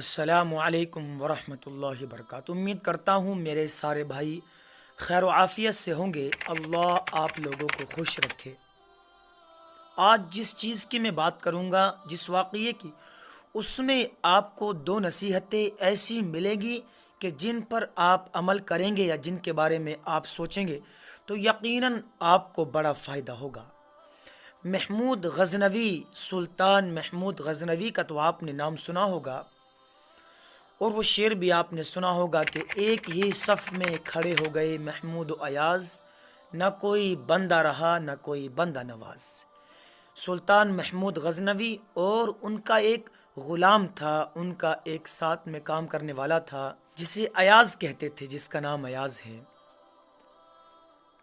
السلام علیکم ورحمۃ اللہ وبرکاتہ۔ امید کرتا ہوں میرے سارے بھائی خیر و عافیت سے ہوں گے۔ اللہ آپ لوگوں کو خوش رکھے۔ آج جس چیز کی میں بات کروں گا، جس واقعے کی، اس میں آپ کو دو نصیحتیں ایسی ملیں گی کہ جن پر آپ عمل کریں گے یا جن کے بارے میں آپ سوچیں گے تو یقیناً آپ کو بڑا فائدہ ہوگا۔ محمود غزنوی، سلطان محمود غزنوی کا تو آپ نے نام سنا ہوگا، اور وہ شعر بھی آپ نے سنا ہوگا کہ ایک ہی صف میں کھڑے ہو گئے محمود و ایاز، نہ کوئی بندہ رہا نہ کوئی بندہ نواز۔ سلطان محمود غزنوی اور ان کا ایک غلام تھا، ان کا ایک ساتھ میں کام کرنے والا تھا جسے ایاز کہتے تھے، جس کا نام ایاز ہے۔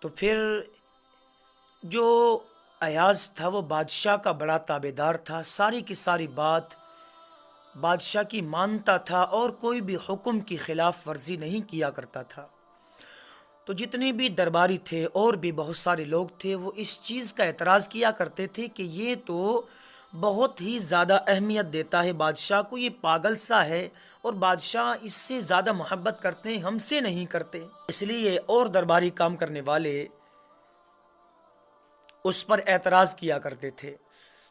تو پھر جو ایاز تھا وہ بادشاہ کا بڑا تابع دار تھا، ساری کی ساری بات بادشاہ کی مانتا تھا اور کوئی بھی حکم کی خلاف ورزی نہیں کیا کرتا تھا۔ تو جتنے بھی درباری تھے اور بھی بہت سارے لوگ تھے، وہ اس چیز کا اعتراض کیا کرتے تھے کہ یہ تو بہت ہی زیادہ اہمیت دیتا ہے بادشاہ کو، یہ پاگل سا ہے، اور بادشاہ اس سے زیادہ محبت کرتے ہیں، ہم سے نہیں کرتے۔ اس لیے اور درباری کام کرنے والے اس پر اعتراض کیا کرتے تھے۔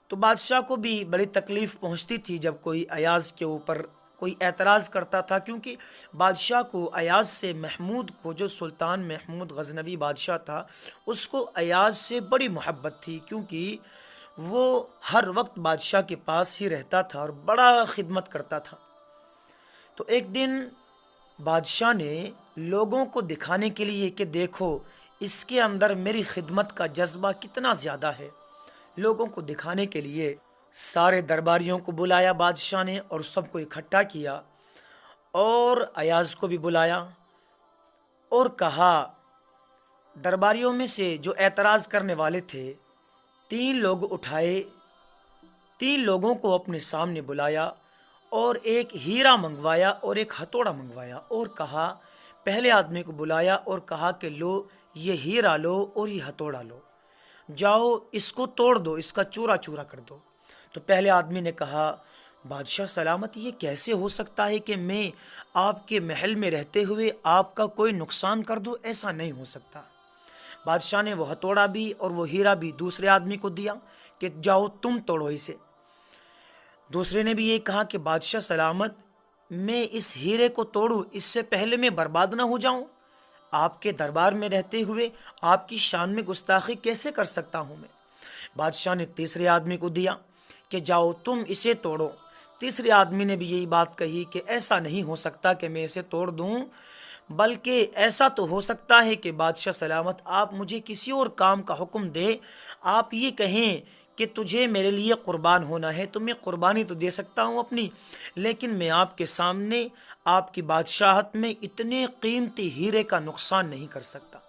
تو بادشاہ کو بھی بڑی تکلیف پہنچتی تھی جب کوئی ایاز کے اوپر کوئی اعتراض کرتا تھا، کیونکہ بادشاہ کو ایاز سے، محمود کو، جو سلطان محمود غزنوی بادشاہ تھا، اس کو ایاز سے بڑی محبت تھی، کیونکہ وہ ہر وقت بادشاہ کے پاس ہی رہتا تھا اور بڑا خدمت کرتا تھا۔ تو ایک دن بادشاہ نے لوگوں کو دکھانے کے لیے کہ دیکھو اس کے اندر میری خدمت کا جذبہ کتنا زیادہ ہے، لوگوں کو دکھانے کے لیے سارے درباریوں کو بلایا بادشاہ نے اور سب کو اکٹھا کیا، اور ایاز کو بھی بلایا اور کہا، درباریوں میں سے جو اعتراض کرنے والے تھے 3 لوگ اٹھائے، 3 لوگوں کو اپنے سامنے بلایا اور ایک ہیرا منگوایا اور ایک ہتھوڑا منگوایا، اور کہا، پہلے آدمی کو بلایا اور کہا کہ لو یہ ہیرا لو اور یہ ہتھوڑا لو، جاؤ اس کو توڑ دو، اس کا چورا چورا کر دو۔ تو پہلے آدمی نے کہا، بادشاہ سلامت، یہ کیسے ہو سکتا ہے کہ میں آپ کے محل میں رہتے ہوئے آپ کا کوئی نقصان کر دوں؟ ایسا نہیں ہو سکتا۔ بادشاہ نے وہ ہتھوڑا بھی اور وہ ہیرا بھی دوسرے آدمی کو دیا کہ جاؤ تم توڑو اسے۔ دوسرے نے بھی یہ کہا کہ بادشاہ سلامت، میں اس ہیرے کو توڑوں اس سے پہلے میں برباد نہ ہو جاؤں؟ آپ کے دربار میں رہتے ہوئے آپ کی شان میں گستاخی کیسے کر سکتا ہوں میں؟ بادشاہ نے تیسرے آدمی کو دیا کہ جاؤ تم اسے توڑو۔ تیسرے آدمی نے بھی یہی بات کہی کہ ایسا نہیں ہو سکتا کہ میں اسے توڑ دوں، بلکہ ایسا تو ہو سکتا ہے کہ بادشاہ سلامت آپ مجھے کسی اور کام کا حکم دے، آپ یہ کہیں کہ تجھے میرے لیے قربان ہونا ہے تو میں قربانی تو دے سکتا ہوں اپنی، لیکن میں آپ کے سامنے آپ کی بادشاہت میں اتنے قیمتی ہیرے کا نقصان نہیں کر سکتا۔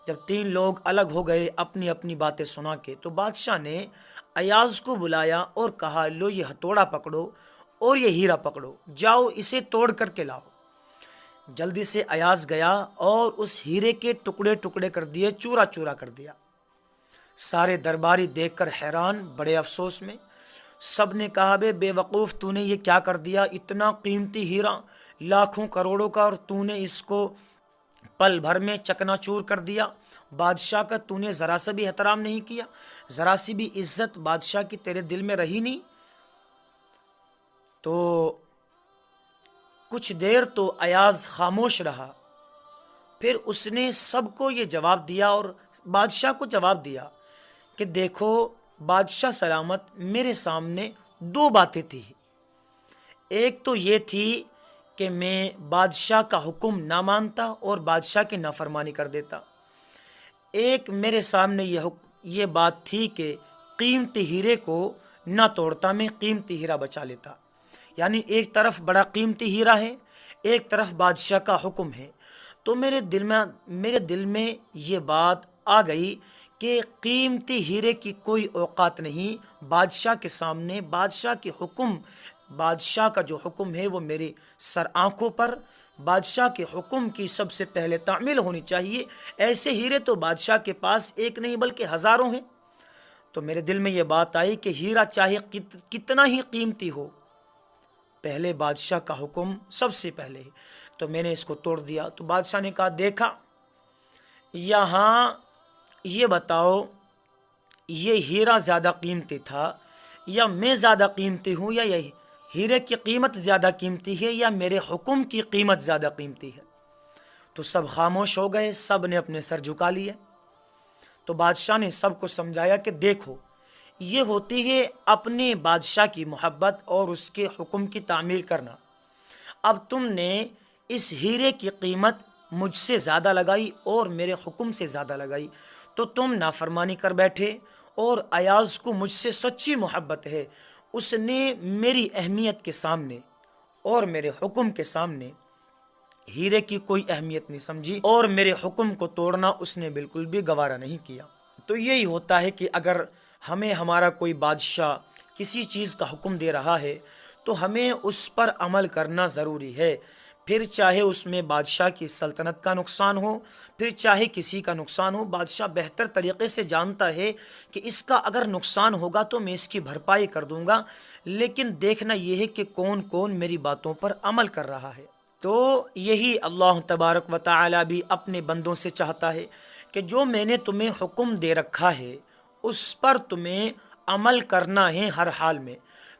جب 3 لوگ الگ ہو گئے اپنی اپنی باتیں سنا کے، تو بادشاہ نے ایاز کو بلایا اور کہا، لو یہ ہتھوڑا پکڑو اور یہ ہیرا پکڑو، جاؤ اسے توڑ کر کے لاؤ۔ جلدی سے ایاز گیا اور اس ہیرے کے ٹکڑے ٹکڑے کر دیے، چورا چورا کر دیا۔ سارے درباری دیکھ کر حیران، بڑے افسوس میں۔ سب نے کہا، بے وقوف، تو نے یہ کیا کر دیا؟ اتنا قیمتی ہیرا، لاکھوں کروڑوں کا، اور تو نے اس کو پل بھر میں چکنا چور کر دیا۔ بادشاہ کا تو نے ذرا سا بھی احترام نہیں کیا، ذرا سی بھی عزت بادشاہ کی تیرے دل میں رہی نہیں۔ تو کچھ دیر تو ایاز خاموش رہا، پھر اس نے سب کو یہ جواب دیا اور بادشاہ کو جواب دیا کہ دیکھو بادشاہ سلامت، میرے سامنے 2 باتیں تھیں۔ ایک تو یہ تھی کہ میں بادشاہ کا حکم نہ مانتا اور بادشاہ کی نافرمانی کر دیتا۔ ایک میرے سامنے یہ بات تھی کہ قیمتی ہیرے کو نہ توڑتا، میں قیمتی ہیرا بچا لیتا۔ یعنی ایک طرف بڑا قیمتی ہیرا ہے، ایک طرف بادشاہ کا حکم ہے۔ تو میرے دل میں یہ بات آ گئی کہ قیمتی ہیرے کی کوئی اوقات نہیں بادشاہ کے سامنے۔ بادشاہ کا جو حکم ہے وہ میری سر آنکھوں پر، بادشاہ کے حکم کی سب سے پہلے تعمیل ہونی چاہیے۔ ایسے ہیرے تو بادشاہ کے پاس ایک نہیں بلکہ ہزاروں ہیں۔ تو میرے دل میں یہ بات آئی کہ ہیرا چاہے کتنا ہی قیمتی ہو، پہلے بادشاہ کا حکم سب سے پہلے ہے، تو میں نے اس کو توڑ دیا۔ تو بادشاہ نے کہا دیکھا، یہاں یہ بتاؤ یہ ہیرا زیادہ قیمتی تھا یا میں زیادہ قیمتی ہوں، یا یہ ہیرے کی قیمت زیادہ قیمتی ہے یا میرے حکم کی قیمت زیادہ قیمتی ہے؟ تو سب خاموش ہو گئے، سب نے اپنے سر جھکا لیے۔ تو بادشاہ نے سب کو سمجھایا کہ دیکھو، یہ ہوتی ہے اپنے بادشاہ کی محبت اور اس کے حکم کی تعمیل کرنا۔ اب تم نے اس ہیرے کی قیمت مجھ سے زیادہ لگائی اور میرے حکم سے زیادہ لگائی، تو تم نافرمانی کر بیٹھے۔ اور ایاز کو مجھ سے سچی محبت ہے، اس نے میری اہمیت کے سامنے اور میرے حکم کے سامنے ہیرے کی کوئی اہمیت نہیں سمجھی، اور میرے حکم کو توڑنا اس نے بالکل بھی گوارا نہیں کیا۔ تو یہی ہوتا ہے کہ اگر ہمیں ہمارا کوئی بادشاہ کسی چیز کا حکم دے رہا ہے تو ہمیں اس پر عمل کرنا ضروری ہے، پھر چاہے اس میں بادشاہ کی سلطنت کا نقصان ہو، پھر چاہے کسی کا نقصان ہو۔ بادشاہ بہتر طریقے سے جانتا ہے کہ اس کا اگر نقصان ہوگا تو میں اس کی بھرپائی کر دوں گا، لیکن دیکھنا یہ ہے کہ کون کون میری باتوں پر عمل کر رہا ہے۔ تو یہی اللہ تبارک و تعالی بھی اپنے بندوں سے چاہتا ہے کہ جو میں نے تمہیں حکم دے رکھا ہے اس پر تمہیں عمل کرنا ہے ہر حال میں،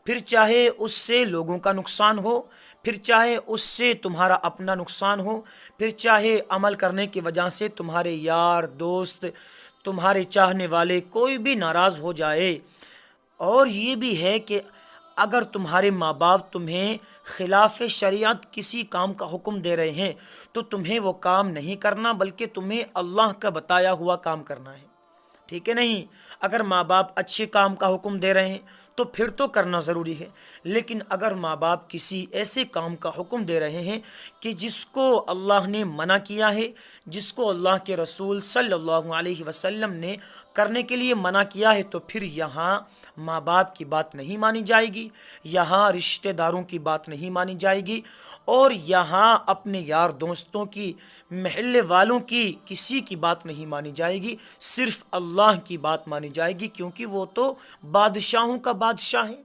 پھر چاہے اس سے لوگوں کا نقصان ہو، پھر چاہے اس سے تمہارا اپنا نقصان ہو، پھر چاہے عمل کرنے کی وجہ سے تمہارے یار دوست، تمہارے چاہنے والے کوئی بھی ناراض ہو جائے۔ اور یہ بھی ہے کہ اگر تمہارے ماں باپ تمہیں خلاف شریعت کسی کام کا حکم دے رہے ہیں تو تمہیں وہ کام نہیں کرنا، بلکہ تمہیں اللہ کا بتایا ہوا کام کرنا ہے، ٹھیک ہے نہیں؟ اگر ماں باپ اچھے کام کا حکم دے رہے ہیں تو پھر تو کرنا ضروری ہے، لیکن اگر ماں باپ کسی ایسے کام کا حکم دے رہے ہیں کہ جس کو اللہ نے منع کیا ہے، جس کو اللہ کے رسول صلی اللہ علیہ وسلم نے کرنے کے لیے منع کیا ہے، تو پھر یہاں ماں باپ کی بات نہیں مانی جائے گی، یہاں رشتہ داروں کی بات نہیں مانی جائے گی، اور یہاں اپنے یار دوستوں کی، محلے والوں کی کسی کی بات نہیں مانی جائے گی، صرف اللہ کی بات مانی جائے گی، کیونکہ وہ تو بادشاہوں کا بادشاہ ہے۔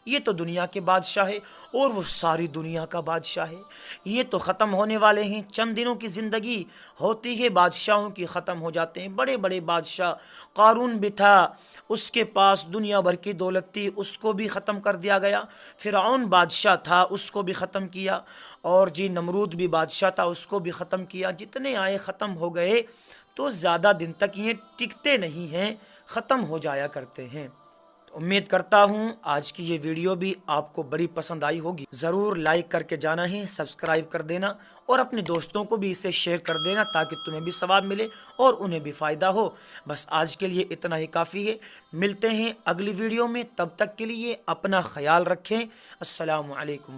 یہ تو دنیا کے بادشاہ ہے اور وہ ساری دنیا کا بادشاہ ہے۔ یہ تو ختم ہونے والے ہیں، چند دنوں کی زندگی ہوتی ہے، بادشاہوں کی ختم ہو جاتے ہیں۔ بڑے بڑے بادشاہ، قارون بھی تھا، اس کے پاس دنیا بھر کی دولت تھی، اس کو بھی ختم کر دیا گیا۔ فرعون بادشاہ تھا، اس کو بھی ختم کیا، اور نمرود بھی بادشاہ تھا، اس کو بھی ختم کیا۔ جتنے آئے ختم ہو گئے، تو زیادہ دن تک یہ ٹکتے نہیں ہیں، ختم ہو جایا کرتے ہیں۔ امید کرتا ہوں آج کی یہ ویڈیو بھی آپ کو بڑی پسند آئی ہوگی۔ ضرور لائک کر کے جانا ہے، سبسکرائب کر دینا، اور اپنے دوستوں کو بھی اسے شیئر کر دینا تاکہ تمہیں بھی ثواب ملے اور انہیں بھی فائدہ ہو۔ بس آج کے لیے اتنا ہی کافی ہے، ملتے ہیں اگلی ویڈیو میں، تب تک کے لیے اپنا خیال رکھیں۔ السلام علیکم۔